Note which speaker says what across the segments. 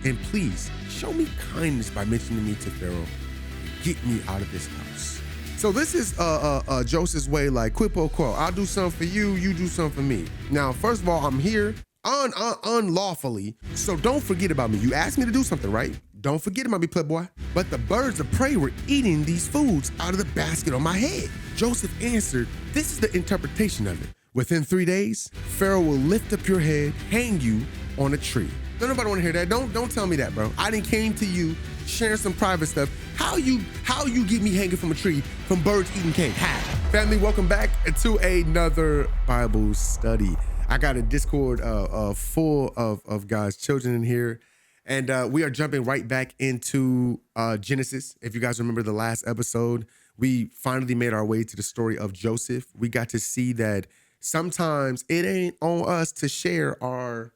Speaker 1: and please show me kindness by mentioning me to Pharaoh. Get me out of this house. So this is Joseph's way, like quid pro quo. I'll do something for you, you do something for me. Now, first of all, I'm here unlawfully, so don't forget about me. You asked me to do something, right? Don't forget about me, playboy. But the birds of prey were eating these foods out of the basket on my head. Joseph answered, this is the interpretation of it. Within 3 days, Pharaoh will lift up your head, hang you on a tree. Don't nobody want to hear that. Don't tell me that, bro. I didn't came to you sharing some private stuff. How you get me hanging from a tree from birds eating cake? How? Family, welcome back to another Bible study. I got a Discord full of God's children in here. And we are jumping right back into Genesis. If you guys remember the last episode, we finally made our way to the story of Joseph. We got to see that sometimes it ain't on us to share our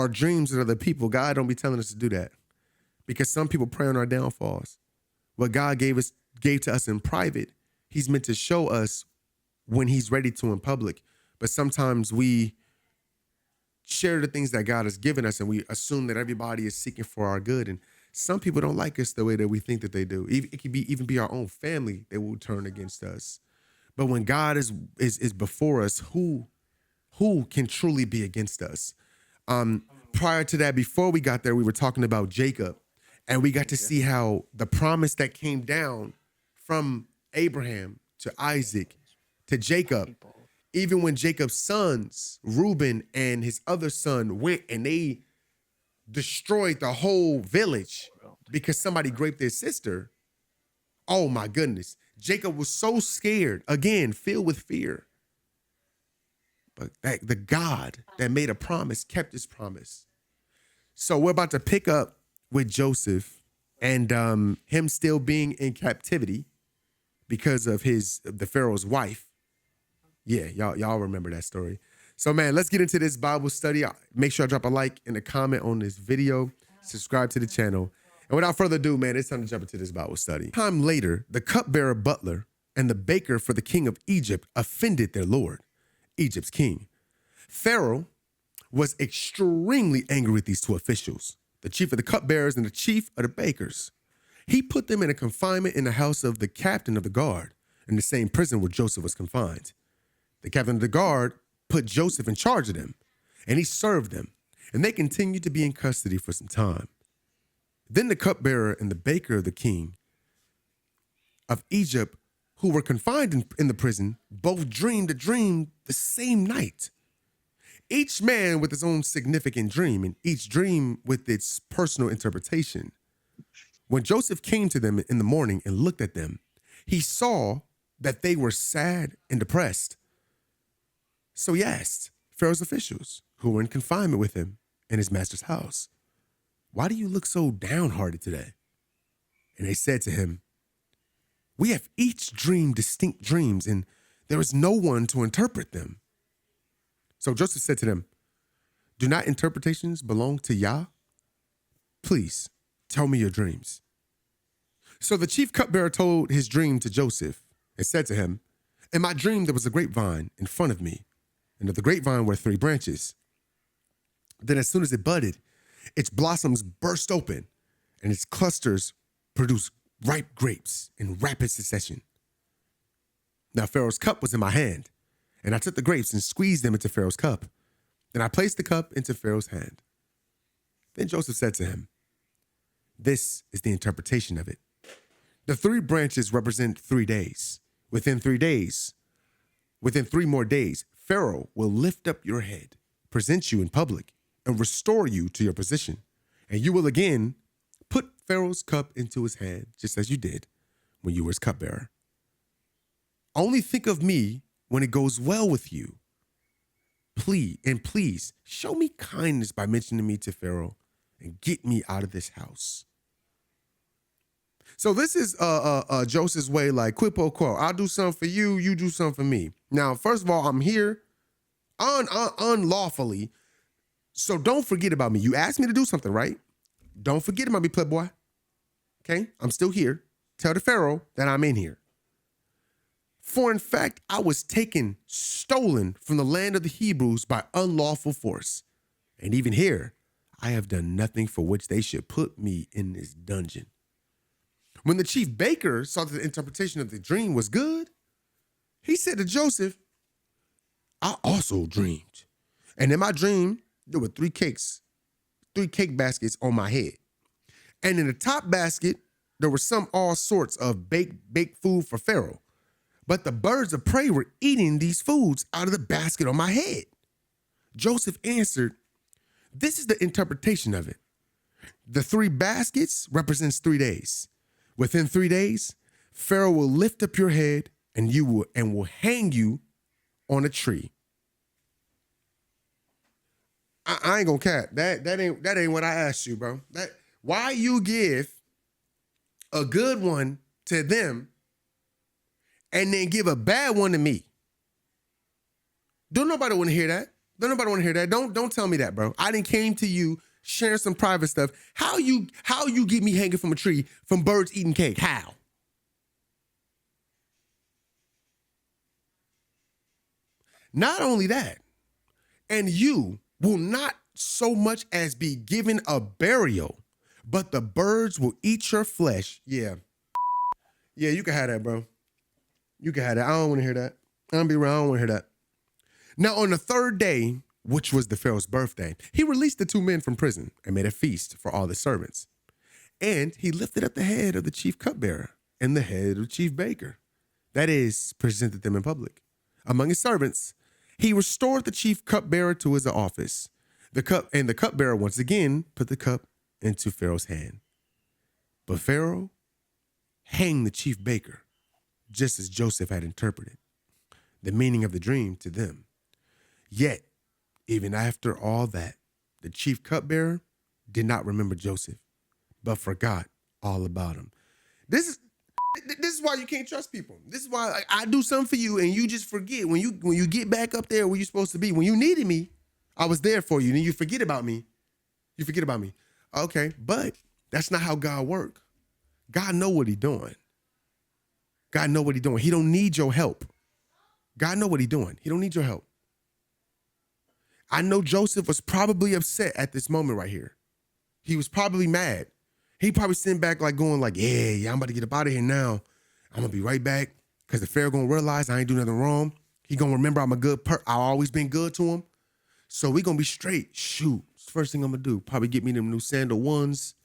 Speaker 1: dreams with other people. God don't be telling us to do that, because some people prey on our downfalls. What God gave to us in private, he's meant to show us when he's ready to in public. But sometimes we share the things that God has given us and we assume that everybody is seeking for our good. And some people don't like us the way that we think that they do. It could even be our own family that will turn against us. But when God is before us, who can truly be against us? Prior to that, before we got there, we were talking about Jacob, and we got to see how the promise that came down from Abraham to Isaac to Jacob, even when Jacob's sons, Reuben and his other son, went and they destroyed the whole village because somebody raped their sister. Oh my goodness. Jacob was so scared, again, filled with fear. But the God that made a promise kept his promise. So we're about to pick up with Joseph and him still being in captivity because of the Pharaoh's wife. Yeah, y'all remember that story. So man, let's get into this Bible study. Make sure I drop a like and a comment on this video. Subscribe to the channel. And without further ado, man, it's time to jump into this Bible study. Time later, the cupbearer butler and the baker for the king of Egypt offended their lord, Egypt's king. Pharaoh was extremely angry with these two officials, the chief of the cupbearers and the chief of the bakers. He put them in a confinement in the house of the captain of the guard, in the same prison where Joseph was confined. The captain of the guard put Joseph in charge of them, and he served them, and they continued to be in custody for some time. Then the cupbearer and the baker of the king of Egypt, who were confined in the prison, both dreamed a dream the same night. Each man with his own significant dream, and each dream with its personal interpretation. When Joseph came to them in the morning and looked at them, he saw that they were sad and depressed. So he asked Pharaoh's officials, who were in confinement with him in his master's house, "Why do you look so downhearted today?" And they said to him, "We have each dreamed distinct dreams, and there is no one to interpret them." So Joseph said to them, "Do not interpretations belong to Yah? Please tell me your dreams." So the chief cupbearer told his dream to Joseph and said to him, "In my dream there was a grapevine in front of me, and of the grapevine were 3 branches. Then as soon as it budded, its blossoms burst open, and its clusters produced ripe grapes in rapid succession. Now Pharaoh's cup was in my hand, and I took the grapes and squeezed them into Pharaoh's cup. Then I placed the cup into Pharaoh's hand." Then Joseph said to him, "This is the interpretation of it. The 3 branches represent 3 days. Within 3 more days, Pharaoh will lift up your head, present you in public, and restore you to your position. And you will again put Pharaoh's cup into his hand, just as you did when you were his cupbearer. Only think of me when it goes well with you. Please show me kindness by mentioning me to Pharaoh and get me out of this house." So this is Joseph's way, like quid pro quo. I'll do something for you, you do something for me. Now, first of all, I'm here unlawfully, so don't forget about me. You asked me to do something, right? Don't forget about me, playboy. Okay? I'm still here. Tell the Pharaoh that I'm in here. For in fact, I was stolen from the land of the Hebrews by unlawful force. And even here, I have done nothing for which they should put me in this dungeon. When the chief baker saw that the interpretation of the dream was good, he said to Joseph, I also dreamed. And in my dream, there were 3 cake baskets on my head. And in the top basket, there were all sorts of baked food for Pharaoh. But the birds of prey were eating these foods out of the basket on my head. Joseph answered, this is the interpretation of it. The 3 baskets represents 3 days. Within 3 days, Pharaoh will lift up your head and will hang you on a tree. I ain't gonna cap. That ain't what I asked you, bro. Why you give a good one to them and then give a bad one to me? Don't nobody want to hear that. Don't tell me that, bro. I done came to you sharing some private stuff. How you get me hanging from a tree from birds eating cake? How? Not only that, and you will not so much as be given a burial, but the birds will eat your flesh. Yeah, you can have that, bro. You can have that. I don't want to hear that. I'm gonna be real. I don't want to hear that. Now, on the 3rd day, which was the Pharaoh's birthday, he released the 2 men from prison and made a feast for all the servants. And he lifted up the head of the chief cupbearer and the head of the chief baker. That is, presented them in public. Among his servants, he restored the chief cupbearer to his office. The cupbearer once again put the cup into Pharaoh's hand. But Pharaoh hanged the chief baker, just as Joseph had interpreted the meaning of the dream to them. Yet, even after all that, the chief cupbearer did not remember Joseph, but forgot all about him. This is why you can't trust people. This is why I do something for you and you just forget. When you get back up there where you're supposed to be, when you needed me, I was there for you. Then you forget about me. Okay, but that's not how God works. God know what he's doing. He don't need your help. God know what he's doing. He don't need your help. I know Joseph was probably upset at this moment right here. He was probably mad. He probably sitting back like going like, yeah, I'm about to get up out of here now. I'm gonna be right back because the Pharaoh gonna realize I ain't do nothing wrong. He gonna remember I'm a good I always been good to him. So we gonna be straight. Shoot, first thing I'm gonna do, probably get me them new sandal ones,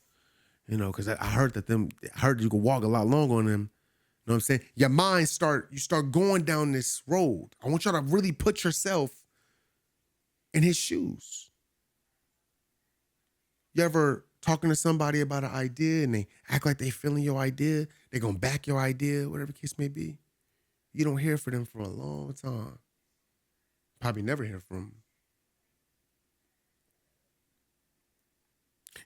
Speaker 1: because I heard you can walk a lot longer on them. You know what I'm saying? Your mind you start going down this road. I want y'all to really put yourself in his shoes. You ever talking to somebody about an idea and they act like they feeling your idea? They're going to back your idea, whatever the case may be. You don't hear from them for a long time. Probably never hear from them.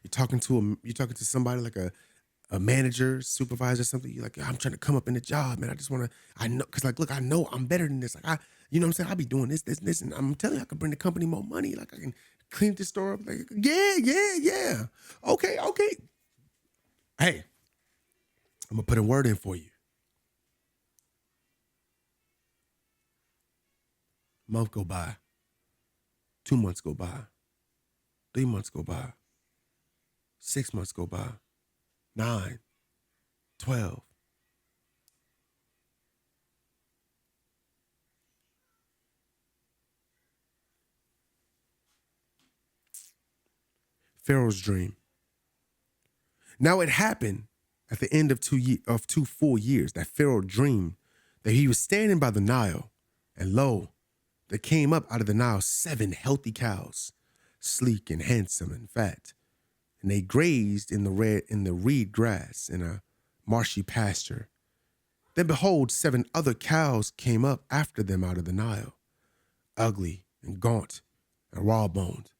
Speaker 1: You're talking to somebody like a manager, supervisor, something. You're like, I'm trying to come up in the job, man. I know, because look, I know I'm better than this. You know what I'm saying? I be doing this, and I'm telling you, I can bring the company more money. Like, I can clean the store up. Like, yeah. Okay. Hey, I'm gonna put a word in for you. Month go by. 2 months go by. 3 months go by. 6 months go by. 9, 12. Pharaoh's dream. Now it happened at the end of 2 full years that Pharaoh dreamed that he was standing by the Nile, and lo, there came up out of the Nile 7 healthy cows, sleek and handsome and fat, and they grazed in the reed grass in a marshy pasture. Then behold, 7 other cows came up after them out of the Nile, ugly and gaunt and raw-boned,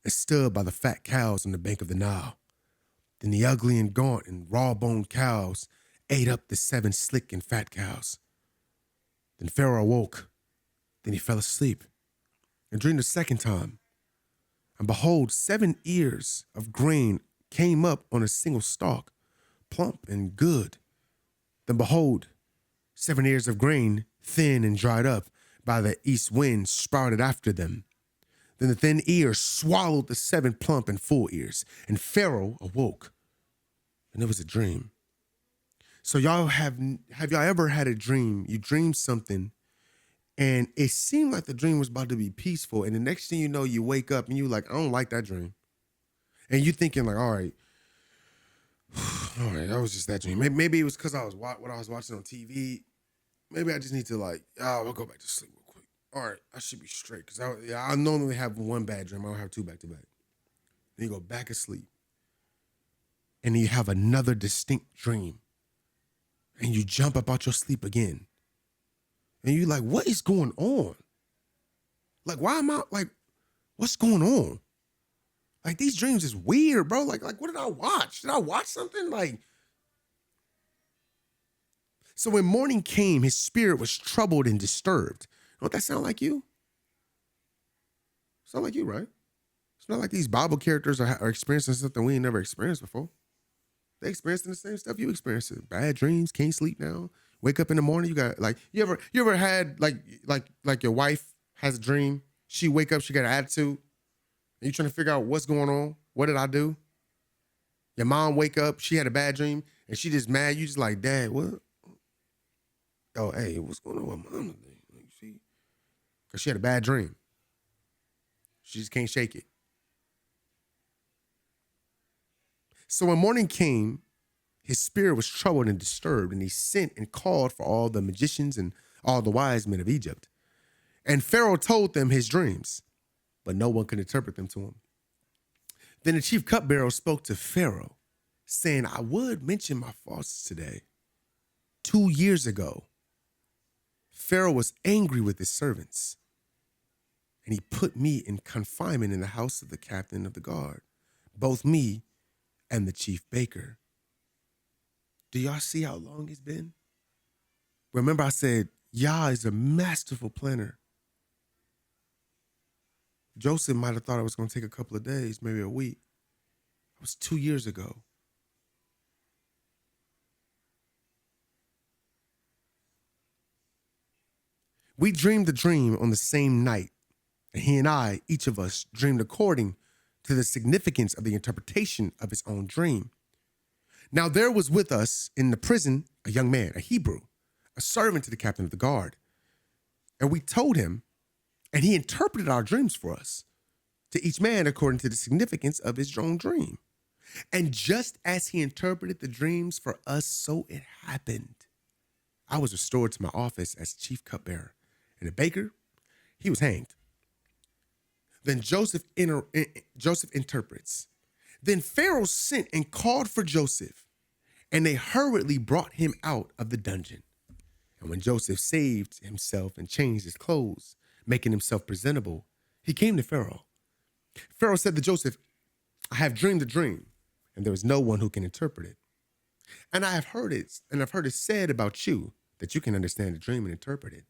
Speaker 1: and stood by the fat cows on the bank of the Nile. Then the ugly and gaunt and raw-boned cows ate up the 7 slick and fat cows. Then Pharaoh awoke. Then he fell asleep and dreamed a second time. And behold, 7 ears of grain came up on a single stalk, plump and good. Then behold, 7 ears of grain, thin and dried up by the east wind, sprouted after them. Then the thin ears swallowed the 7 plump and full ears, and Pharaoh awoke, and it was a dream. So y'all have y'all ever had a dream? You dreamed something, and it seemed like the dream was about to be peaceful, and the next thing you know, you wake up and you're like, I don't like that dream. And you're thinking like, all right, that was just that dream. Maybe it was because I was what I was watching on TV. Maybe I just need to I'll go back to sleep real quick. All right, I should be straight because I normally have one bad dream. I don't have 2 back to back. Then you go back asleep, and you have another distinct dream, and you jump up out your sleep again, and you're like, what is going on? Like, why am I what's going on? Like, these dreams is weird, bro. Like, what did I watch? Did I watch something? So when morning came, his spirit was troubled and disturbed. Don't that sound like you? Sound like you, right? It's not like these Bible characters are experiencing something we ain't never experienced before. They experiencing the same stuff you experienced. Bad dreams, can't sleep now. Wake up in the morning, you got you ever had like your wife has a dream, she wake up, she got an attitude. And you trying to figure out what's going on? What did I do? Your mom wake up, she had a bad dream, and she just mad. You just like, Dad, what? Oh, hey, what's going on with mom today? Like, see? Because she had a bad dream. She just can't shake it. So when morning came, his spirit was troubled and disturbed, and he sent and called for all the magicians and all the wise men of Egypt. And Pharaoh told them his dreams, but no one could interpret them to him. Then the chief cupbearer spoke to Pharaoh, saying, I would mention my faults today. 2 years ago, Pharaoh was angry with his servants, and he put me in confinement in the house of the captain of the guard, both me and the chief baker. Do y'all see how long it's been? Remember I said, Yah is a masterful planner. Joseph might have thought it was going to take a couple of days, maybe a week. It was 2 years ago. We dreamed the dream on the same night, and he and I, each of us, dreamed according to the significance of the interpretation of his own dream. Now there was with us in the prison a young man, a Hebrew, a servant to the captain of the guard. And we told him, and he interpreted our dreams for us, to each man according to the significance of his own dream. And just as he interpreted the dreams for us, so it happened. I was restored to my office as chief cupbearer, and the baker, he was hanged. Then Joseph interprets. Then Pharaoh sent and called for Joseph, and they hurriedly brought him out of the dungeon. And when Joseph saved himself and changed his clothes, making himself presentable, he came to Pharaoh. Pharaoh said to Joseph, I have dreamed a dream, and there is no one who can interpret it. And I've heard it said about you that you can understand a dream and interpret it.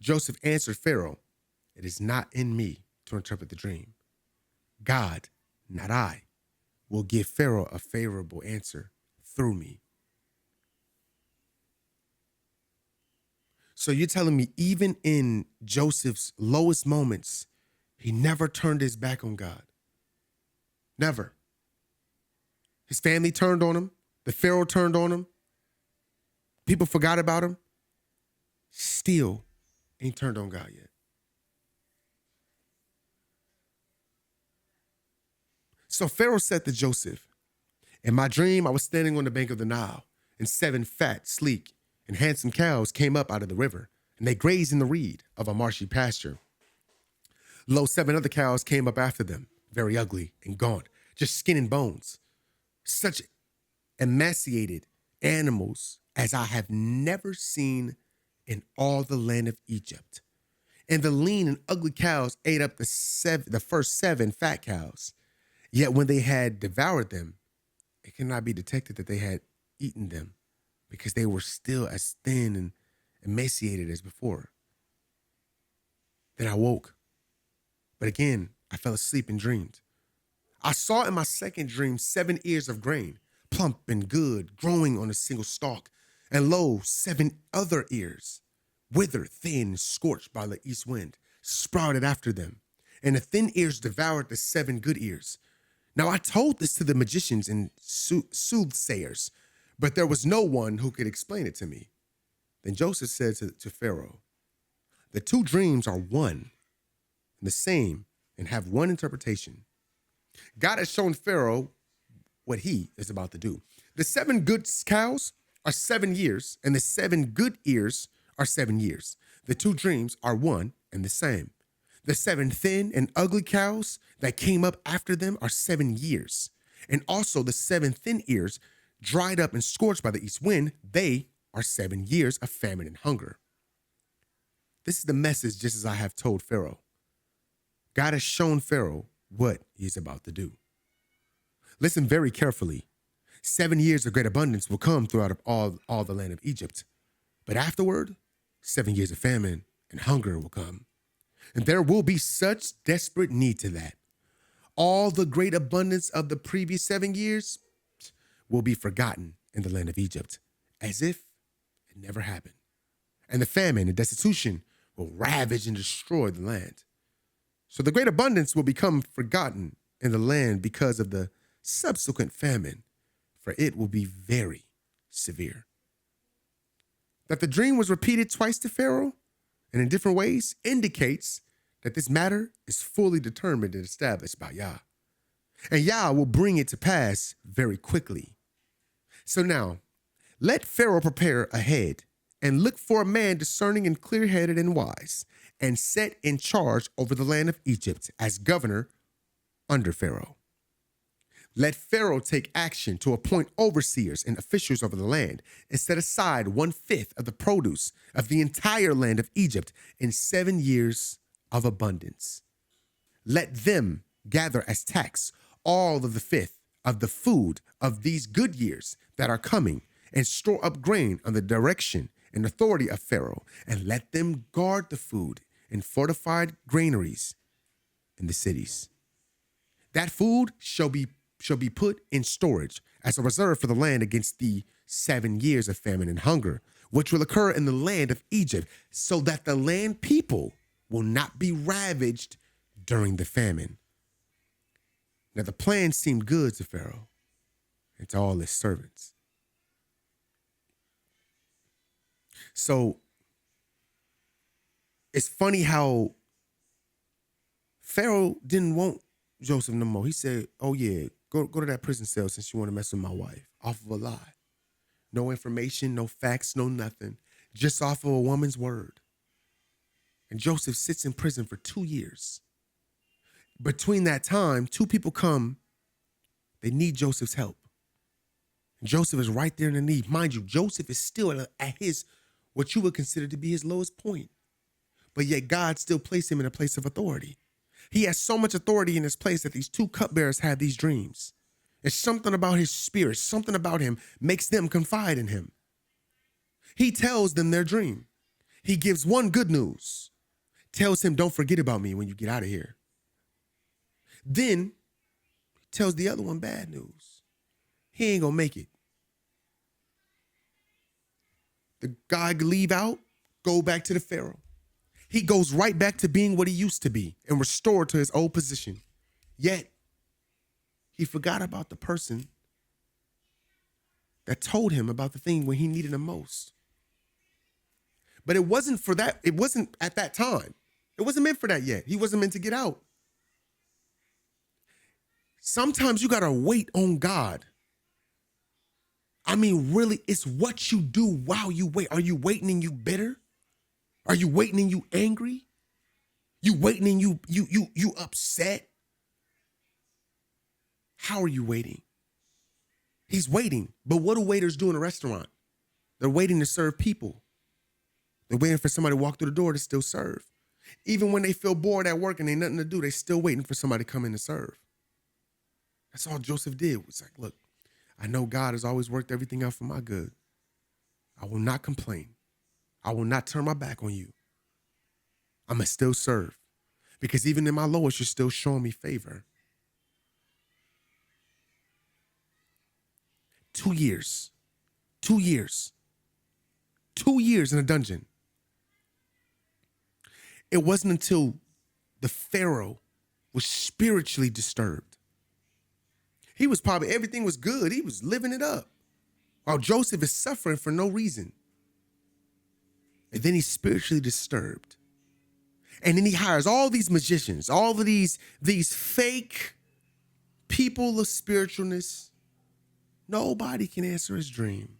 Speaker 1: Joseph answered Pharaoh, it is not in me to interpret the dream. God, not I, will give Pharaoh a favorable answer through me. So you're telling me even in Joseph's lowest moments, he never turned his back on God? Never. His family turned on him. The Pharaoh turned on him. People forgot about him. Still ain't turned on God yet. So Pharaoh said to Joseph, in my dream, I was standing on the bank of the Nile, and 7 fat, sleek, and handsome cows came up out of the river, and they grazed in the reed of a marshy pasture. Lo, 7 other cows came up after them, very ugly and gaunt, just skin and bones. Such emaciated animals as I have never seen in all the land of Egypt. And the lean and ugly cows ate up the first 7 fat cows. Yet when they had devoured them, it cannot be detected that they had eaten them, because they were still as thin and emaciated as before. Then I woke, but again, I fell asleep and dreamed. I saw in my second dream 7 ears of grain, plump and good, growing on a single stalk, and lo, 7 other ears, withered, thin, scorched by the east wind, sprouted after them. and the thin ears devoured the 7 good ears. Now I told this to the magicians and soothsayers, but there was no one who could explain it to me. Then Joseph said to Pharaoh, the 2 dreams are one and the same and have one interpretation. God has shown Pharaoh what he is about to do. The 7 good cows are 7 years, and the 7 good ears are 7 years. The 2 dreams are one and the same. The 7 thin and ugly cows that came up after them are 7 years. And also the 7 thin ears dried up and scorched by the east wind, they are 7 years of famine and hunger. This is the message just as I have told Pharaoh. God has shown Pharaoh what he's about to do. Listen very carefully. 7 years of great abundance will come throughout all the land of Egypt. But afterward, 7 years of famine and hunger will come. And there will be such desperate need to that. All the great abundance of the previous 7 years will be forgotten in the land of Egypt, as if it never happened. And the famine and destitution will ravage and destroy the land. So the great abundance will become forgotten in the land because of the subsequent famine, for it will be very severe. That the dream was repeated twice to Pharaoh and in different ways indicates that this matter is fully determined and established by Yah. And Yah will bring it to pass very quickly. So now, let Pharaoh prepare ahead and look for a man discerning and clear-headed and wise, and set in charge over the land of Egypt as governor under Pharaoh. Let Pharaoh take action to appoint overseers and officials over the land and set aside 1/5 of the produce of the entire land of Egypt in 7 years of abundance. Let them gather as tax all of the 5th of the food of these good years that are coming, and store up grain on the direction and authority of Pharaoh, and let them guard the food in fortified granaries in the cities. That food shall be put in storage as a reserve for the land against the 7 years of famine and hunger, which will occur in the land of Egypt, so that the land people will not be ravaged during the famine. Now the plan seemed good to Pharaoh and to all his servants. So it's funny how Pharaoh didn't want Joseph no more. He said, oh yeah, go to that prison cell since you want to mess with my wife, off of a lie. No information, no facts, no nothing, just off of a woman's word. And Joseph sits in prison for 2 years. Between that time, 2 people come, they need Joseph's help. And Joseph is right there in the need. Mind you, Joseph is still at his, what you would consider to be his lowest point. But yet God still placed him in a place of authority. He has so much authority in his place that these 2 cupbearers have these dreams. It's something about his spirit, something about him makes them confide in him. He tells them their dream. He gives one good news, tells him, don't forget about me when you get out of here. Then he tells the other one bad news. He ain't gonna make it. The guy leave out, go back to the Pharaoh. He goes right back to being what he used to be and restored to his old position. Yet, he forgot about the person that told him about the thing when he needed him most. But it wasn't for that. It wasn't at that time. It wasn't meant for that yet. He wasn't meant to get out. Sometimes you got to wait on God. I mean, really, it's what you do while you wait. Are you waiting and you bitter? Are you waiting and you angry? You waiting and you upset? How are you waiting? He's waiting. But what do waiters do in a restaurant? They're waiting to serve people. They're waiting for somebody to walk through the door to still serve. Even when they feel bored at work and ain't nothing to do, they still waiting for somebody to come in to serve. That's all Joseph did. Was like, look, I know God has always worked everything out for my good. I will not complain. I will not turn my back on you. I'm going to still serve. Because even in my lowest, you're still showing me favor. 2 years. 2 years. 2 years in a dungeon. It wasn't until the Pharaoh was spiritually disturbed. He was probably, everything was good. He was living it up. While Joseph is suffering for no reason. And then he's spiritually disturbed. And then he hires all these magicians, all of these fake people of spiritualness. Nobody can answer his dream.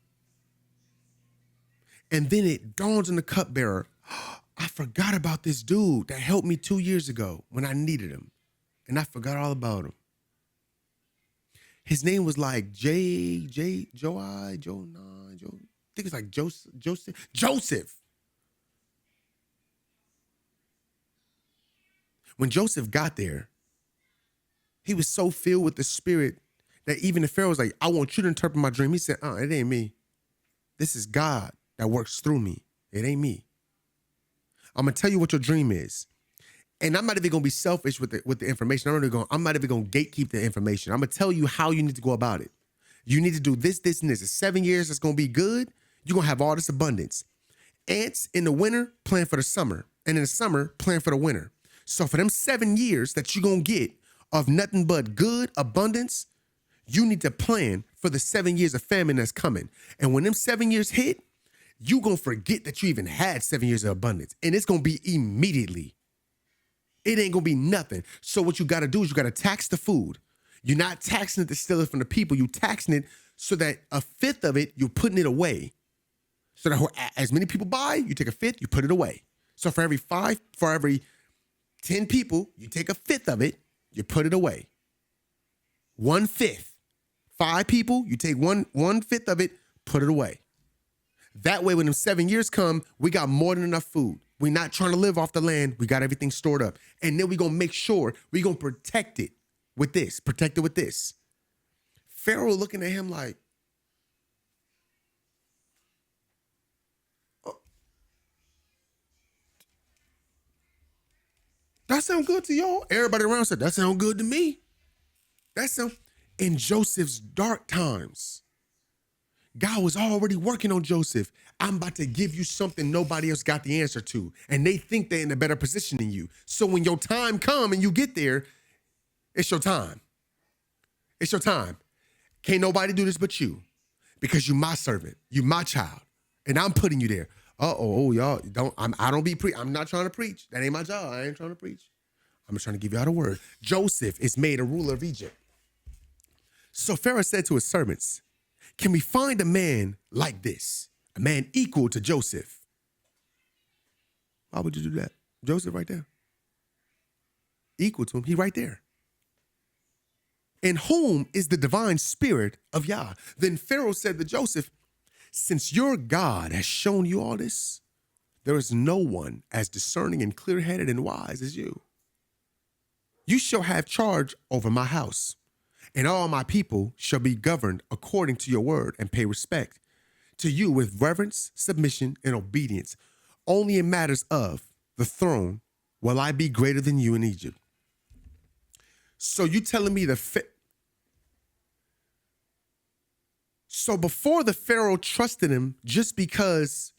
Speaker 1: And then it dawns on the cupbearer, I forgot about this dude that helped me 2 years ago when I needed him. And I forgot all about him. His name was like I think it's like Joseph. When Joseph got there, he was so filled with the Spirit that even the Pharaoh was like, I want you to interpret my dream. He said, it ain't me. This is God that works through me. It ain't me. I'm going to tell you what your dream is. And I'm not even going to be selfish with the information. I'm not even going to gatekeep the information. I'm going to tell you how you need to go about it. You need to do this, this, and this. It's 7 years. It's going to be good. You're going to have all this abundance. Ants in the winter, plan for the summer. And in the summer, plan for the winter. So for them 7 years that you're going to get of nothing but good abundance, you need to plan for the 7 years of famine that's coming. And when them 7 years hit, you're going to forget that you even had 7 years of abundance. And it's going to be immediately. It ain't going to be nothing. So what you got to do is you got to tax the food. You're not taxing it to steal it from the people. You're taxing it so that a fifth of it, you're putting it away. So that as many people buy, you take a fifth, you put it away. So for every 10 people, you take a fifth of it, you put it away. 1/5. 5 people, you take one fifth of it, put it away. That way, when them 7 years come, we got more than enough food. We're not trying to live off the land. We got everything stored up. And then we're going to make sure we're going to protect it with this. Protect it with this. Pharaoh looking at him like, oh, that sound good to y'all? Everybody around said, that sound good to me. In Joseph's dark times, God was already working on Joseph. I'm about to give you something nobody else got the answer to. And they think they're in a better position than you. So when your time come and you get there, it's your time. It's your time. Can't nobody do this but you. Because you my servant. You my child. And I'm putting you there. Y'all, I'm not trying to preach. That ain't my job. I ain't trying to preach. I'm just trying to give you all the word. Joseph is made a ruler of Egypt. So Pharaoh said to his servants, can we find a man like this? A man equal to Joseph? Why would you do that? Joseph right there. Equal to him. He right there. In whom is the divine spirit of Yah? Then Pharaoh said to Joseph, since your God has shown you all this, there is no one as discerning and clear-headed and wise as you. You shall have charge over my house, and all my people shall be governed according to your word and pay respect to you with reverence, submission, and obedience. Only in matters of the throne will I be greater than you in Egypt. So you telling me so before the Pharaoh trusted him just because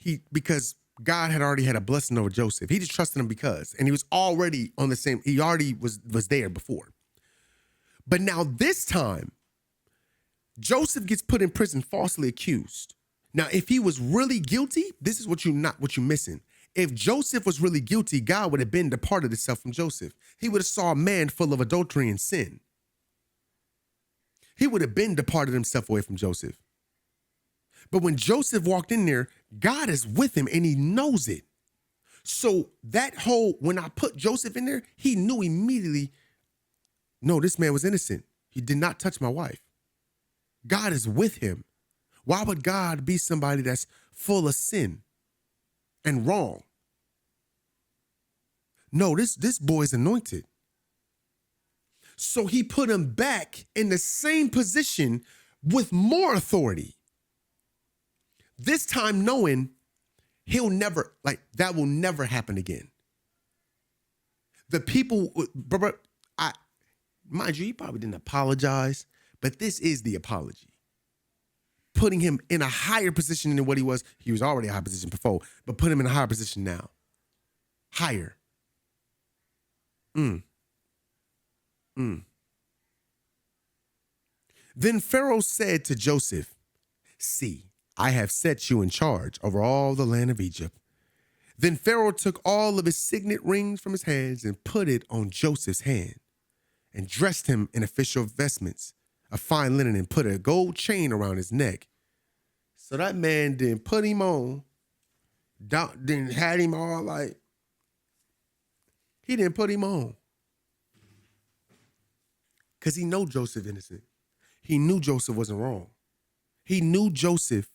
Speaker 1: God had already had a blessing over Joseph. He just trusted him because, and he was already on the same, he already was there before. But now this time, Joseph gets put in prison falsely accused. Now, if he was really guilty, this is what you're missing. If Joseph was really guilty, God would have been departed himself from Joseph. He would have saw a man full of adultery and sin. He would have been departed himself away from Joseph. But when Joseph walked in there, God is with him and he knows it. So when I put Joseph in there, he knew immediately, no, this man was innocent. He did not touch my wife. God is with him. Why would God be somebody that's full of sin and wrong? No, this boy's anointed. So he put him back in the same position with more authority. This time knowing that will never happen again. The people, mind you, he probably didn't apologize, but this is the apology. Putting him in a higher position than what he was. He was already a high position before, but put him in a higher position now. Higher. Then Pharaoh said to Joseph, see, I have set you in charge over all the land of Egypt. Then Pharaoh took all of his signet rings from his hands and put it on Joseph's hand and dressed him in official vestments of fine linen and put a gold chain around his neck. So that man didn't put him on, didn't had him all like, he didn't put him on. Because he know Joseph innocent. He knew Joseph wasn't wrong. He knew Joseph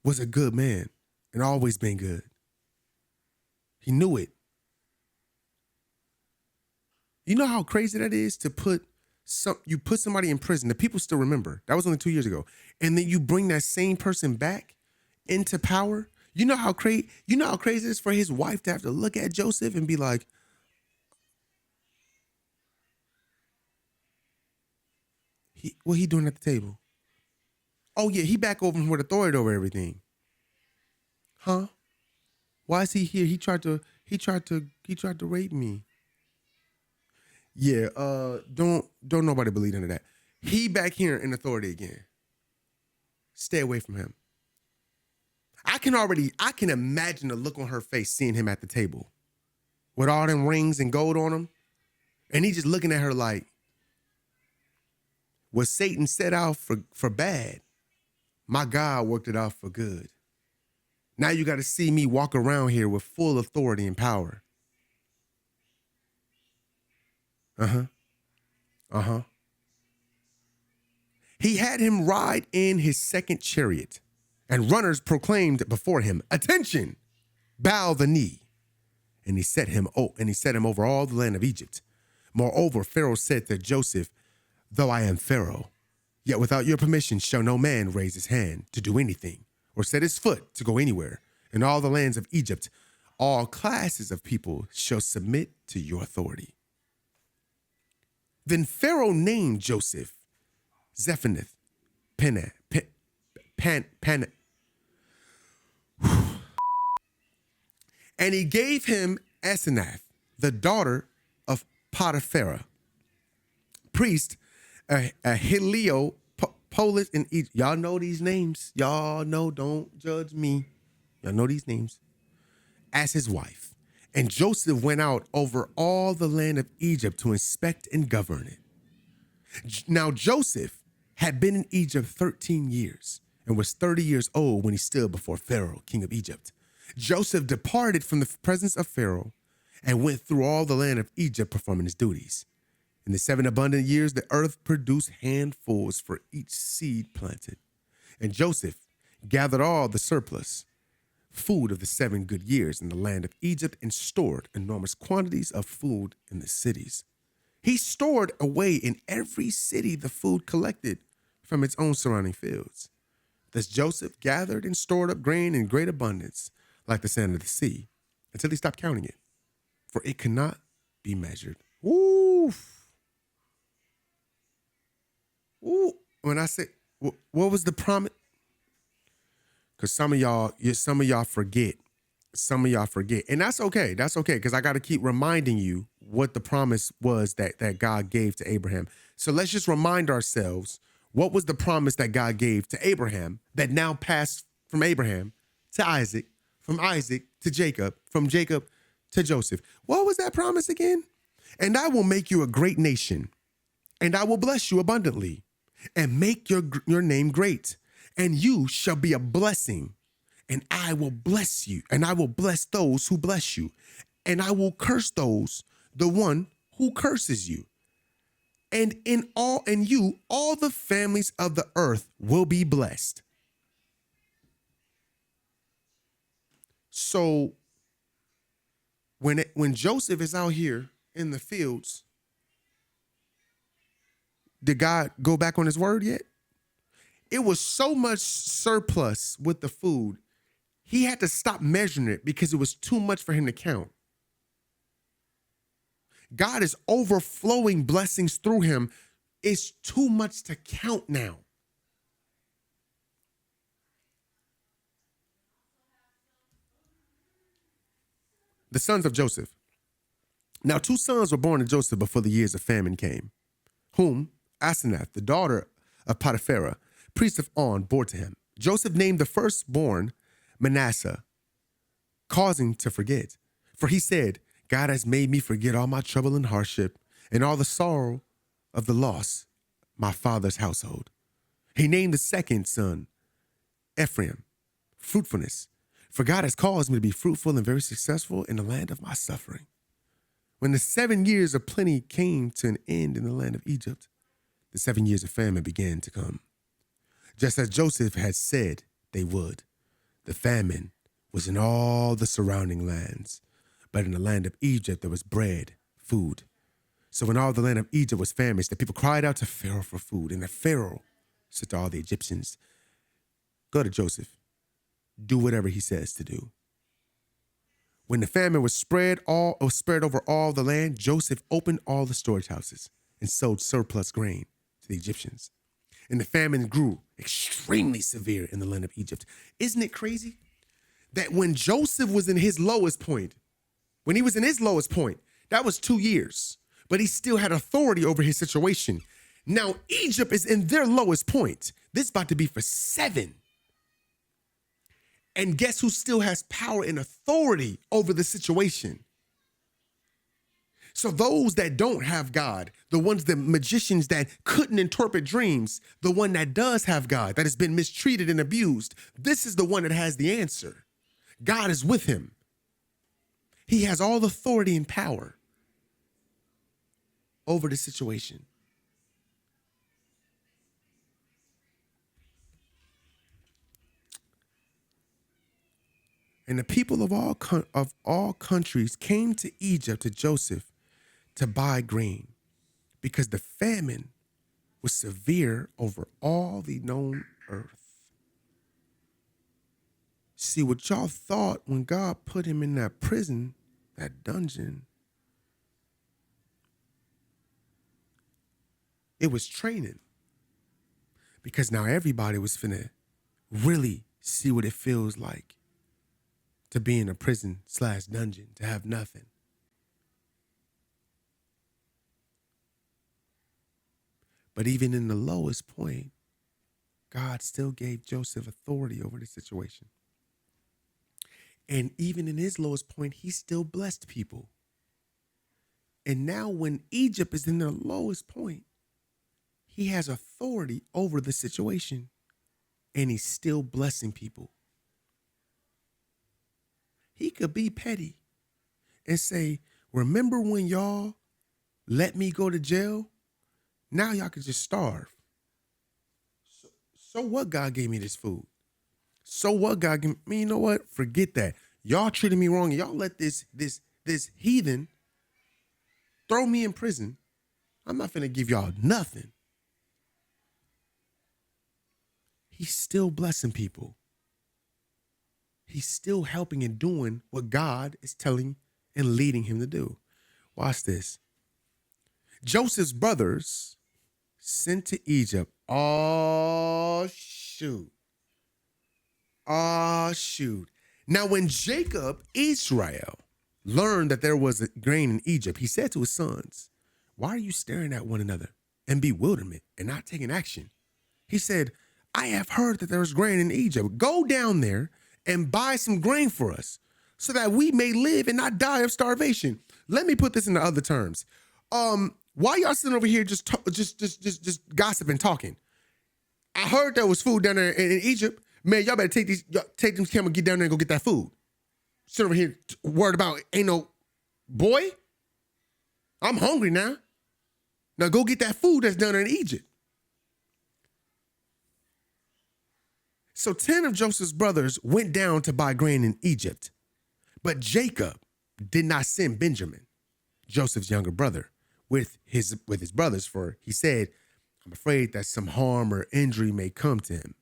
Speaker 1: was a good man and always been good. He knew it. You know how crazy that is to put somebody in prison that people still remember. That was only 2 years ago. And then you bring that same person back into power. You know how crazy it is for his wife to have to look at Joseph and be like, what he doing at the table? Oh yeah, he back over with authority over everything. Huh? Why is he here? He tried to rape me. Yeah, don't nobody believe into that. He back here in authority again. Stay away from him. I can imagine the look on her face seeing him at the table with all them rings and gold on him. And he just looking at her like, what Satan set out for bad, my God worked it out for good. Now you got to see me walk around here with full authority and power. He had him ride in his second chariot, and runners proclaimed before him, attention, bow the knee. And he set him over all the land of Egypt. Moreover, Pharaoh said to Joseph, though I am Pharaoh, yet without your permission shall no man raise his hand to do anything or set his foot to go anywhere. In all the lands of Egypt, all classes of people shall submit to your authority. Then Pharaoh named Joseph Zephanath, and he gave him Asenath, the daughter of Potiphera, priest, a Heliopolis in Egypt. Y'all know these names. Y'all know, don't judge me. Y'all know these names. As his wife. And Joseph went out over all the land of Egypt to inspect and govern it. Now Joseph had been in Egypt 13 years and was 30 years old when he stood before Pharaoh, king of Egypt. Joseph departed from the presence of Pharaoh and went through all the land of Egypt performing his duties. In the 7 abundant years, the earth produced handfuls for each seed planted. And Joseph gathered all the surplus food of the 7 good years in the land of Egypt and stored enormous quantities of food in the cities. He stored away in every city the food collected from its own surrounding fields. Thus Joseph gathered and stored up grain in great abundance, like the sand of the sea, until he stopped counting it, for it could not be measured. Oof. Ooh. When I say, what was the promise? Because some of y'all forget. Some of y'all forget. And that's okay. That's okay. Because I got to keep reminding you what the promise was that God gave to Abraham. So let's just remind ourselves, what was the promise that God gave to Abraham that now passed from Abraham to Isaac, from Isaac to Jacob, from Jacob to Joseph? What was that promise again? And I will make you a great nation, and I will bless you abundantly, and make your name great. And you shall be a blessing, and I will bless you, and I will bless those who bless you, and I will curse the one who curses you. And in you, all the families of the earth will be blessed. So when Joseph is out here in the fields, did God go back on his word yet? It was so much surplus with the food, he had to stop measuring it because it was too much for him to count. God is overflowing blessings through him. It's too much to count now. The sons of Joseph. Now 2 sons were born to Joseph before the years of famine came, whom Asenath, the daughter of Potiphera, priest of On, bore to him. Joseph named the firstborn Manasseh, causing to forget. For he said, God has made me forget all my trouble and hardship and all the sorrow of the loss my father's household. He named the second son Ephraim, fruitfulness. For God has caused me to be fruitful and very successful in the land of my suffering. When the 7 years of plenty came to an end in the land of Egypt, the 7 years of famine began to come. Just as Joseph had said they would, the famine was in all the surrounding lands, but in the land of Egypt there was bread, food. So when all the land of Egypt was famished, the people cried out to Pharaoh for food, and the Pharaoh said to all the Egyptians, go to Joseph, do whatever he says to do. When the famine was spread over all the land, Joseph opened all the storage houses and sold surplus grain to the Egyptians. And the famine grew extremely severe in the land of Egypt. Isn't it crazy that when Joseph was in his lowest point, that was 2 years, but he still had authority over his situation. Now Egypt is in their lowest point. This is about to be for 7. And guess who still has power and authority over the situation? So those that don't have God, the magicians that couldn't interpret dreams, the one that does have God, that has been mistreated and abused, this is the one that has the answer. God is with him. He has all authority and power over the situation. And the people of all countries came to Egypt, to Joseph, to buy grain, because the famine was severe over all the known earth. See, what y'all thought when God put him in that prison, that dungeon, it was training. Because now everybody was finna really see what it feels like to be in a prison/dungeon, to have nothing. But even in the lowest point, God still gave Joseph authority over the situation. And even in his lowest point, he still blessed people. And now when Egypt is in their lowest point, he has authority over the situation, and he's still blessing people. He could be petty and say, remember when y'all let me go to jail? Now y'all could just starve. So what, God gave me this food? So what, God gave me? You know what? Forget that. Y'all treated me wrong. Y'all let this heathen throw me in prison. I'm not finna give y'all nothing. He's still blessing people. He's still helping and doing what God is telling and leading him to do. Watch this. Joseph's brothers sent to Egypt. Oh, shoot. Now, when Jacob, Israel, learned that there was a grain in Egypt, he said to his sons, why are you staring at one another in bewilderment and not taking action? He said, I have heard that there is grain in Egypt. Go down there and buy some grain for us so that we may live and not die of starvation. Let me put this into other terms. Why y'all sitting over here just gossiping, talking? I heard there was food down there in Egypt. Man, y'all better take them camera, get down there and go get that food. Sit over here worried about ain't no boy. I'm hungry now. Now go get that food that's down there in Egypt. So 10 of Joseph's brothers went down to buy grain in Egypt. But Jacob did not send Benjamin, Joseph's younger brother, with his brothers, for he said, I'm afraid that some harm or injury may come to him.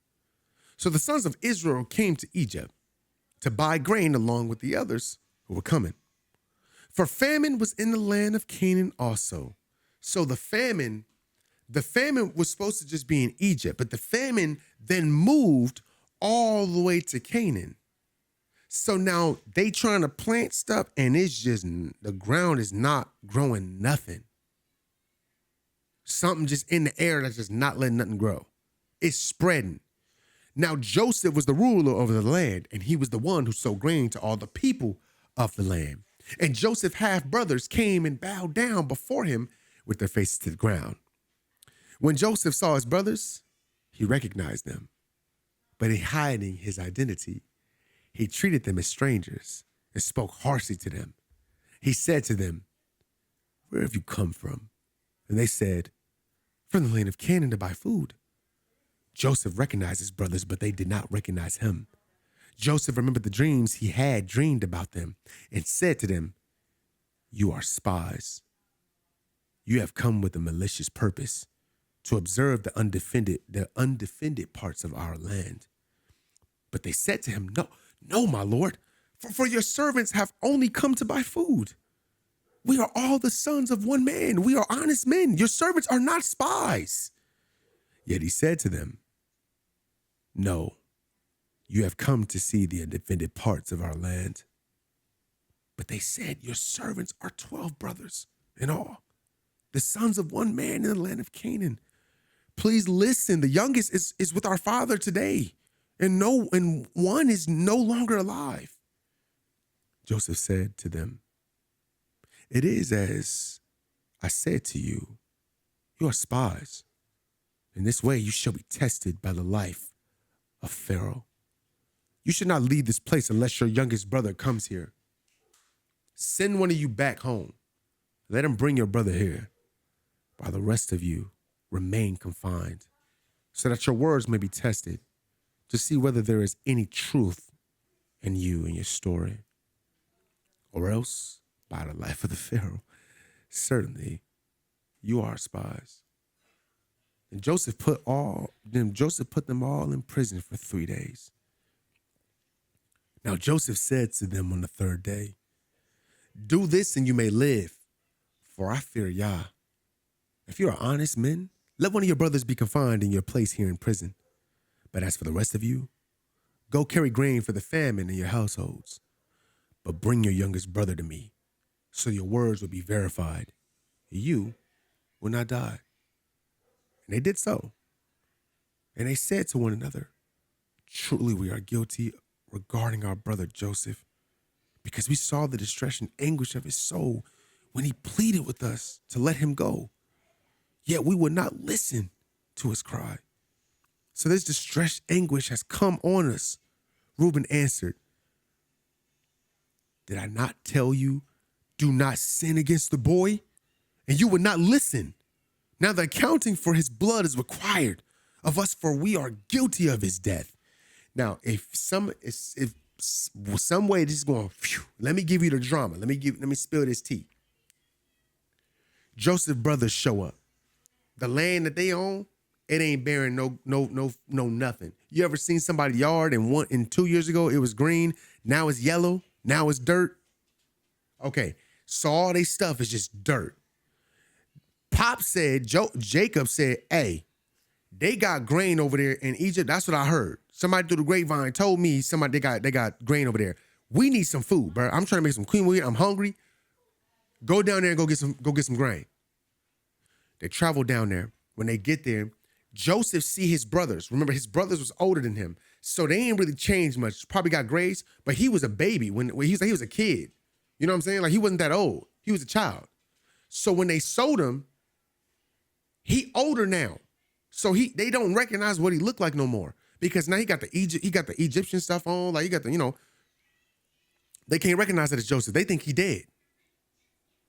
Speaker 1: So the sons of Israel came to Egypt to buy grain along with the others who were coming. For famine was in the land of Canaan also. So the famine was supposed to just be in Egypt, but the famine then moved all the way to Canaan. So now they trying to plant stuff and it's just, the ground is not growing nothing. Something just in the air that's just not letting nothing grow. It's spreading. Now Joseph was the ruler over the land, and he was the one who sowed grain to all the people of the land. And Joseph's half-brothers came and bowed down before him with their faces to the ground. When Joseph saw his brothers, he recognized them. But in hiding his identity, he treated them as strangers and spoke harshly to them. He said to them, "Where have you come from?" And they said, "From the land of Canaan to buy food." Joseph recognized his brothers, but they did not recognize him. Joseph remembered the dreams he had dreamed about them and said to them, "You are spies. You have come with a malicious purpose to observe the undefended parts of our land." But they said to him, No, my lord, for your servants have only come to buy food. We are all the sons of one man. We are honest men. Your servants are not spies." Yet he said to them, "No, you have come to see the undefended parts of our land." But they said, "Your servants are 12 brothers in all, the sons of one man in the land of Canaan. Please listen, the youngest is with our father today, and one is no longer alive." Joseph said to them, "It is as I said to you, you are spies. In this way you shall be tested by the life of Pharaoh. You should not leave this place unless your youngest brother comes here. Send one of you back home. Let him bring your brother here, while the rest of you remain confined, so that your words may be tested to see whether there is any truth in you and your story. Or else, by the life of the Pharaoh, certainly you are spies." And Joseph put them all in prison for 3 days. Now Joseph said to them on the third day, "Do this and you may live, for I fear Yah. If you are honest men, let one of your brothers be confined in your place here in prison. But as for the rest of you, go carry grain for the famine in your households. But bring your youngest brother to me, so your words will be verified. You will not die." And they did so. And they said to one another, "Truly we are guilty regarding our brother Joseph, because we saw the distress and anguish of his soul when he pleaded with us to let him go. Yet we would not listen to his cry. So this distress anguish has come on us." Reuben answered, "Did I not tell you, do not sin against the boy? And you would not listen. Now the accounting for his blood is required of us, for we are guilty of his death." Now, if some way this is going, let me give you the drama. Let me spill this tea. Joseph's brothers show up. The land that they own, it ain't bearing no nothing. You ever seen somebody's yard and 2 years ago it was green, now it's yellow, now it's dirt? Okay, so all they stuff is just dirt. Pop said, Jacob said, "Hey, they got grain over there in Egypt." That's what I heard. Somebody through the grapevine told me they got grain over there. We need some food, bro. I'm trying to make some queen wheat. I'm hungry. Go down there and go get some grain. They travel down there. When they get there, Joseph see his brothers. Remember, his brothers was older than him, so they ain't really changed much. Probably got grades, but he was a baby when he was a kid. You know what I'm saying? Like, he wasn't that old. He was a child. So when they sold him, he older now. So they don't recognize what he looked like no more, because now he got the Egyptian stuff on. Like, he got they can't recognize that it's Joseph. They think he dead.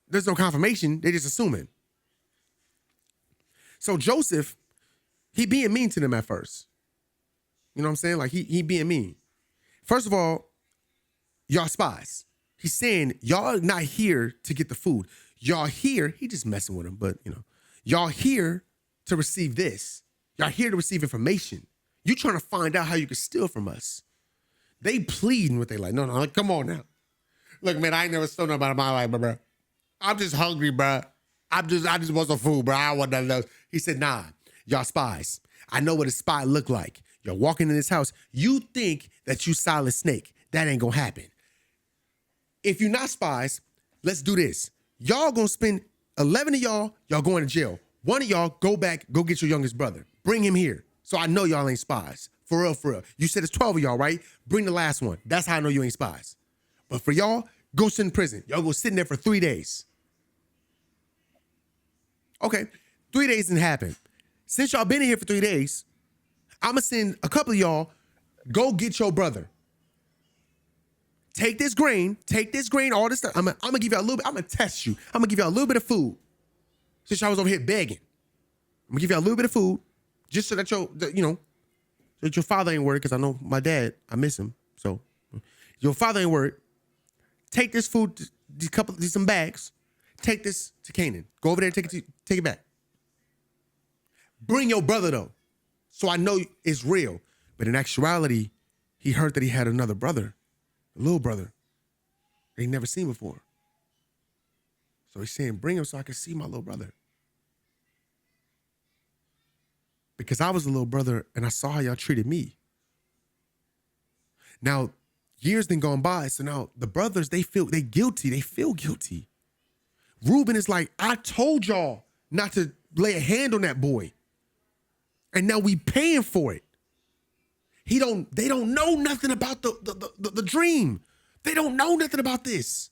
Speaker 1: There's no confirmation. They just assuming. So Joseph, he being mean to them at first. You know what I'm saying? Like, he being mean. First of all, y'all spies. He's saying, y'all not here to get the food. Y'all here, he just messing with them, but y'all here to receive this. Y'all here to receive information. You trying to find out how you can steal from us. They pleading with they like, no, come on now. Look, man, I ain't never stole nobody in my life, bro. I'm just hungry, bro. I just want some food, bro. I don't want nothing else. He said, "Nah, y'all spies. I know what a spy look like. You're walking in this house. You think that you Silent Snake. That ain't gonna happen. If you're not spies, let's do this. Y'all gonna spend 11 of y'all going to jail. One of y'all go back, go get your youngest brother. Bring him here. So I know y'all ain't spies. For real, for real. You said it's 12 of y'all, right? Bring the last one. That's how I know you ain't spies. But for y'all, go sit in prison. Y'all go sit in there for 3 days. Okay, 3 days didn't happen. Since y'all been in here for 3 days, I'm gonna send a couple of y'all, go get your brother. Take this grain, all this stuff. I'm gonna give y'all a little bit, I'm gonna test you. I'm gonna give y'all a little bit of food. Since y'all was over here begging. I'm gonna give y'all a little bit of food, just so that that your father ain't worried, because I know my dad, I miss him. So your father ain't worried. Take this food, these some bags. Take this to Canaan. Go over there and take it back. Bring your brother though, so I know it's real. But in actuality, he heard that he had another brother, a little brother, that he never seen before. So he's saying, bring him so I can see my little brother. Because I was a little brother and I saw how y'all treated me. Now, years then gone by, so now the brothers, they feel guilty. Reuben is like, I told y'all not to lay a hand on that boy. And now we paying for it. They don't know nothing about the dream. They don't know nothing about this.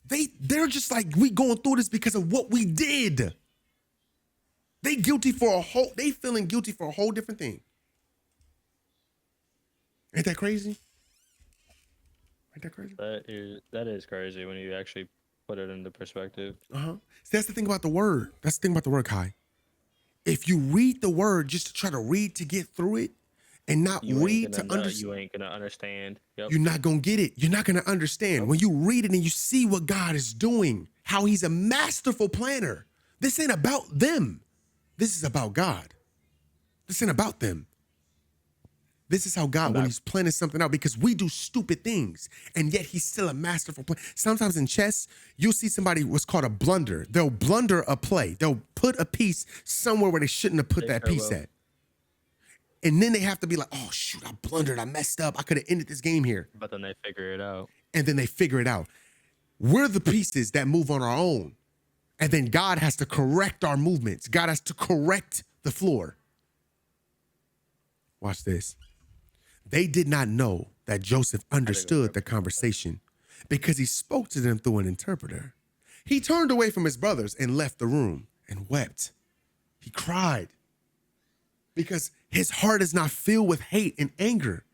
Speaker 1: They're just like, we going through this because of what we did. They feeling guilty for a whole different thing. Ain't that crazy?
Speaker 2: That is crazy when you actually put it into perspective.
Speaker 1: See, that's the thing about the word. That's the thing about the word, Kai. If you read the word just to try to read to get through it and not read to understand,
Speaker 2: you ain't gonna understand. Yep.
Speaker 1: You're not gonna get it. You're not gonna understand. When you read it and you see what God is doing, how he's a masterful planner. This ain't about them. This is about God. This ain't about them. This is how God, when he's planning something out, because we do stupid things, and yet he's still a masterful plan. Sometimes in chess, you'll see somebody what's called a blunder. They'll blunder a play. They'll put a piece somewhere where they shouldn't have put that piece at. And then they have to be like, oh, shoot, I blundered. I messed up. I could have ended this game here.
Speaker 2: But then they figure it out.
Speaker 1: And then they figure it out. We're the pieces that move on our own. And then God has to correct our movements. God has to correct the floor. Watch this. They did not know that Joseph understood the conversation because he spoke to them through an interpreter. He turned away from his brothers and left the room and wept. He cried because his heart is not filled with hate and anger.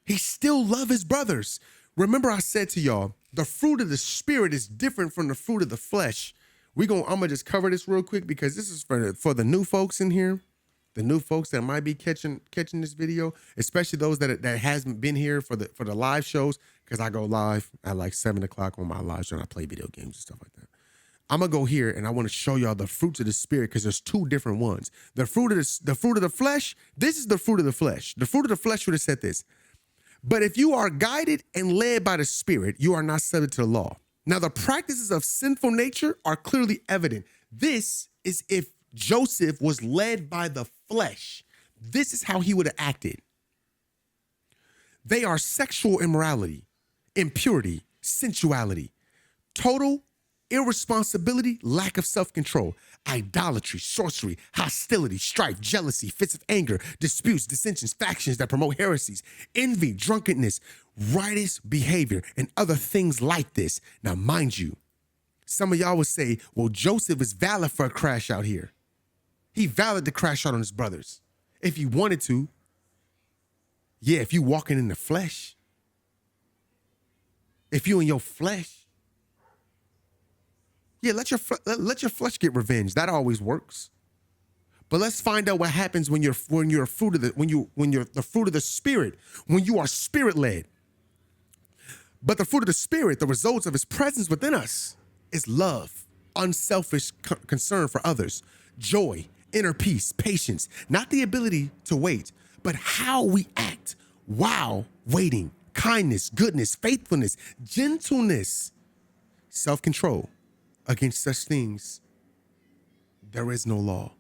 Speaker 1: He still loves his brothers. Remember I said to y'all, the fruit of the spirit is different from the fruit of the flesh. I'm gonna just cover this real quick because this is for the new folks in here. The new folks that might be catching this video, especially those that hasn't been here for the live shows, because I go live at like 7 o'clock on my live show and I play video games and stuff like that. I'm gonna go here and I want to show y'all the fruits of the spirit because there's two different ones. The fruit of the flesh. This is the fruit of the flesh. The fruit of the flesh would have said this. But if you are guided and led by the Spirit, you are not subject to the law. Now the practices of sinful nature are clearly evident. This is if Joseph was led by the flesh. This is how he would have acted. They are sexual immorality, impurity, sensuality, total irresponsibility, lack of self-control, idolatry, sorcery, hostility, strife, jealousy, fits of anger, disputes, dissensions, factions that promote heresies, envy, drunkenness, riotous behavior, and other things like this. Now, mind you, some of y'all would say, well, Joseph is valid for a crash out here. He valid to crash out on his brothers. If he wanted to. Yeah, if you walking in the flesh. If you in your flesh. Yeah, let your flesh get revenge. That always works. But let's find out what happens when you're the fruit of the spirit, when you are spirit led. But the fruit of the spirit, the results of his presence within us, is love, unselfish concern for others, joy, inner peace, patience, not the ability to wait, but how we act while waiting, kindness, goodness, faithfulness, gentleness, self-control. Against such things, there is no law.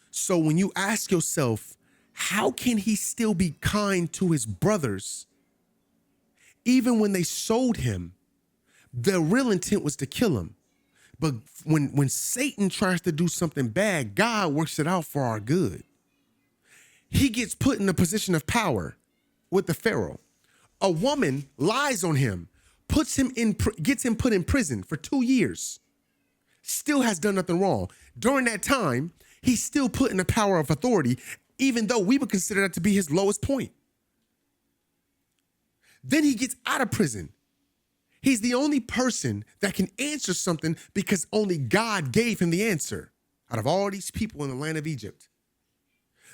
Speaker 1: So when you ask yourself, how can he still be kind to his brothers even when they sold him? The real intent was to kill him. But when Satan tries to do something bad, God works it out for our good. He gets put in a position of power with the Pharaoh. A woman lies on him, gets him put in prison for 2 years. Still has done nothing wrong. During that time, he's still put in a power of authority, even though we would consider that to be his lowest point. Then he gets out of prison. He's the only person that can answer something because only God gave him the answer out of all these people in the land of Egypt.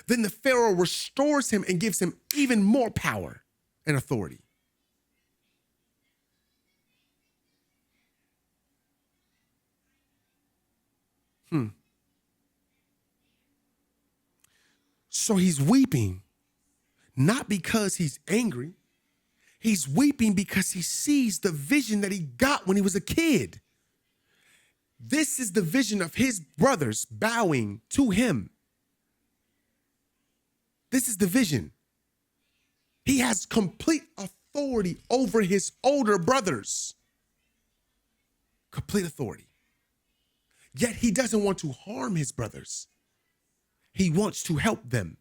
Speaker 1: Then the Pharaoh restores him and gives him even more power and authority. So he's weeping, not because he's angry. He's weeping because he sees the vision that he got when he was a kid. This is the vision of his brothers bowing to him. This is the vision. He has complete authority over his older brothers. Complete authority. Yet he doesn't want to harm his brothers. He wants to help them.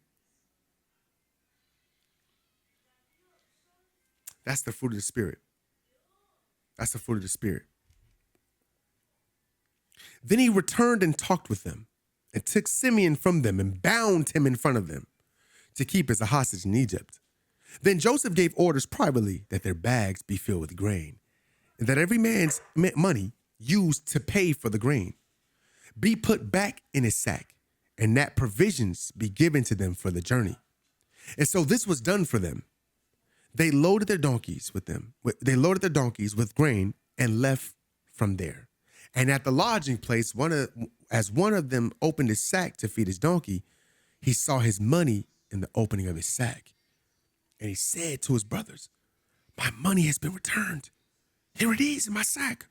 Speaker 1: That's the fruit of the Spirit. That's the fruit of the Spirit. Then he returned and talked with them and took Simeon from them and bound him in front of them to keep as a hostage in Egypt. Then Joseph gave orders privately that their bags be filled with grain and that every man's money used to pay for the grain be put back in his sack and that provisions be given to them for the journey. And so this was done for them. They loaded their donkeys with them. They loaded their donkeys with grain and left from there. And at the lodging place, as one of them opened his sack to feed his donkey, he saw his money in the opening of his sack. And he said to his brothers, "My money has been returned. Here it is in my sack."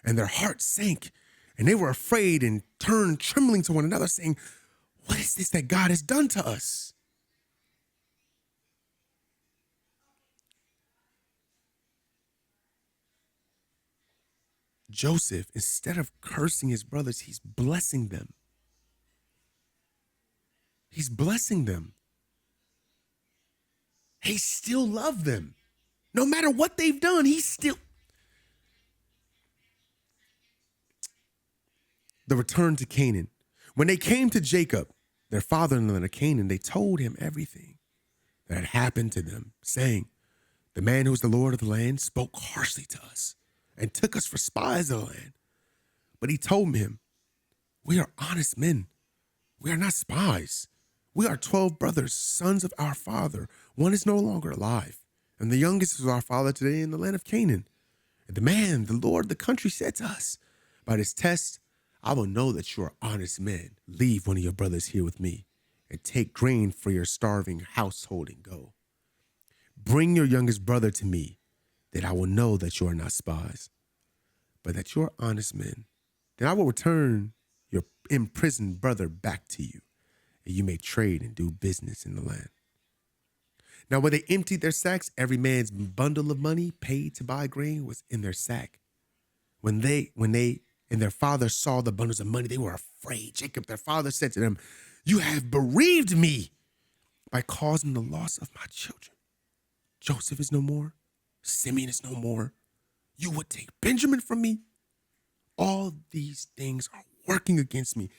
Speaker 1: And their hearts sank, and they were afraid and turned trembling to one another, saying, "What is this that God has done to us?" Joseph, instead of cursing his brothers, he's blessing them. He's blessing them. He still loved them. No matter what they've done, he's still. The return to Canaan. When they came to Jacob, their father in the land of Canaan, they told him everything that had happened to them, saying, "The man who is the Lord of the land spoke harshly to us and took us for spies of the land." But he told him, "We are honest men. We are not spies. We are 12 brothers, sons of our father. One is no longer alive, and the youngest is our father today in the land of Canaan. And the man, the Lord of the country, said to us, by this test, I will know that you are honest men. Leave one of your brothers here with me and take grain for your starving household and go. Bring your youngest brother to me, that I will know that you are not spies, but that you are honest men. Then I will return your imprisoned brother back to you, and you may trade and do business in the land." Now, when they emptied their sacks, every man's bundle of money paid to buy grain was in their sack. When they and their father saw the bundles of money, they were afraid. Jacob, their father, said to them, "You have bereaved me by causing the loss of my children. Joseph is no more. Simeon is no more. You would take Benjamin from me. All these things are working against me."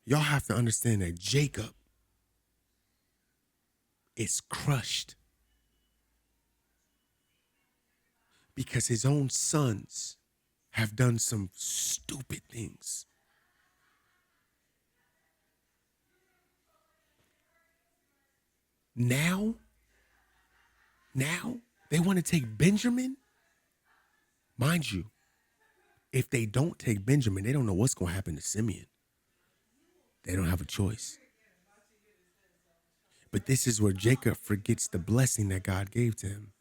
Speaker 1: Y'all have to understand that Jacob is crushed because his own sons have done some stupid things. Now they want to take Benjamin. Mind you, if they don't take Benjamin, they don't know what's going to happen to Simeon. They don't have a choice. But this is where Jacob forgets the blessing that God gave to him.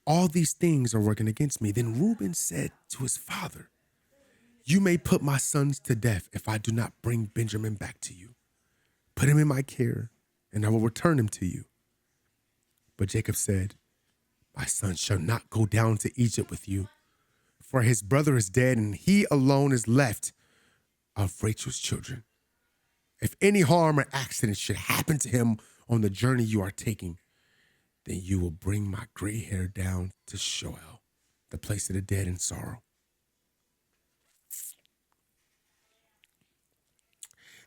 Speaker 1: All these things are working against me. Then Reuben said to his father, You may put my sons to death if I do not bring Benjamin back to you. Put him in my care, and I will return him to you. But Jacob said, my son shall not go down to Egypt with you, for his brother is dead, and he alone is left of Rachel's children. If any harm or accident should happen to him on the journey you are taking, then you will bring my gray hair down to Sheol, the place of the dead in sorrow.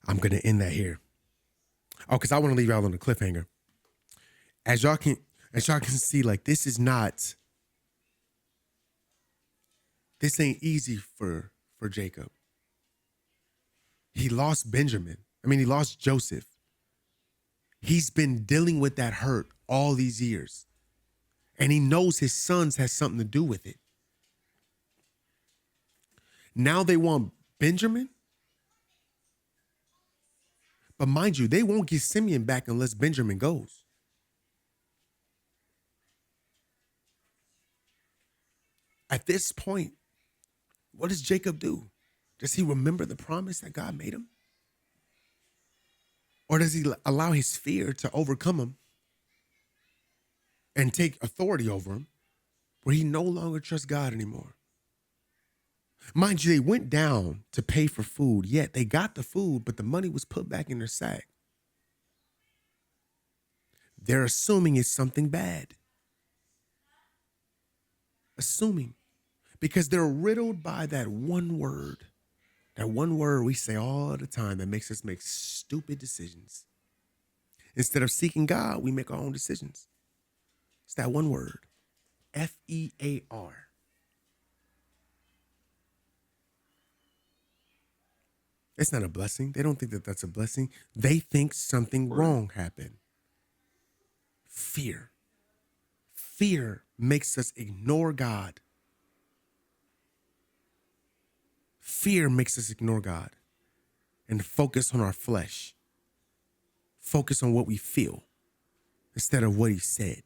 Speaker 1: I'm going to end that here. Oh, because I want to leave y'all on a cliffhanger. As y'all can see, like, this ain't easy for Jacob. He lost Benjamin. He lost Joseph. He's been dealing with that hurt all these years. And he knows his sons has something to do with it. Now they want Benjamin. But mind you, they won't get Simeon back unless Benjamin goes. At this point, what does Jacob do? Does he remember the promise that God made him? Or does he allow his fear to overcome him and take authority over him where he no longer trusts God anymore? Mind you, they went down to pay for food, yet they got the food, but the money was put back in their sack. They're assuming it's something bad. Assuming. Because they're riddled by that one word. That one word we say all the time that makes us make stupid decisions. Instead of seeking God, we make our own decisions. It's that one word. F-E-A-R. It's not a blessing. They don't think that that's a blessing. They think something wrong happened. Fear. Fear makes us ignore God. Fear makes us ignore God and focus on our flesh. Focus on what we feel instead of what he said.